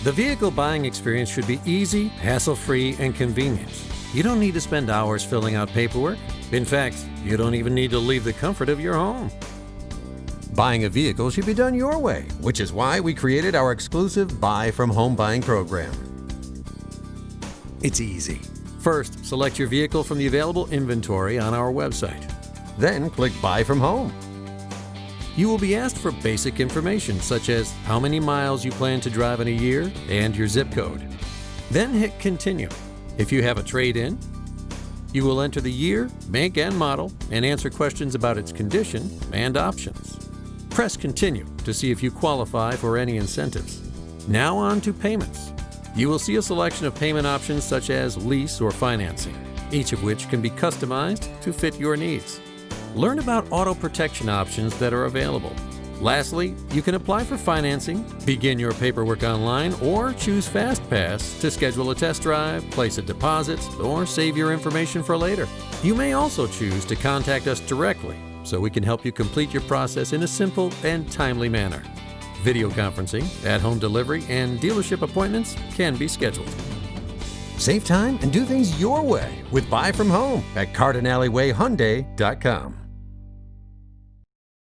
The vehicle buying experience should be easy, hassle-free, and convenient. You don't need to spend hours filling out paperwork. In fact, you don't even need to leave the comfort of your home. Buying a vehicle should be done your way, which is why we created our exclusive Buy from Home buying program. It's easy. First, select your vehicle from the available inventory on our website. Then click Buy from Home. You will be asked for basic information such as how many miles you plan to drive in a year and your zip code. Then hit Continue. If you have a trade-in, you will enter the year, make, and model and answer questions about its condition and options. Press Continue to see if you qualify for any incentives. Now on to payments. You will see a selection of payment options such as lease or financing, each of which can be customized to fit your needs. Learn about auto protection options that are available. Lastly, you can apply for financing, begin your paperwork online, or choose FastPass to schedule a test drive, place a deposit, or save your information for later. You may also choose to contact us directly so we can help you complete your process in a simple and timely manner. Video conferencing, at-home delivery, and dealership appointments can be scheduled. Save time and do things your way with Buy From Home at CardinaleWayHyundai.com.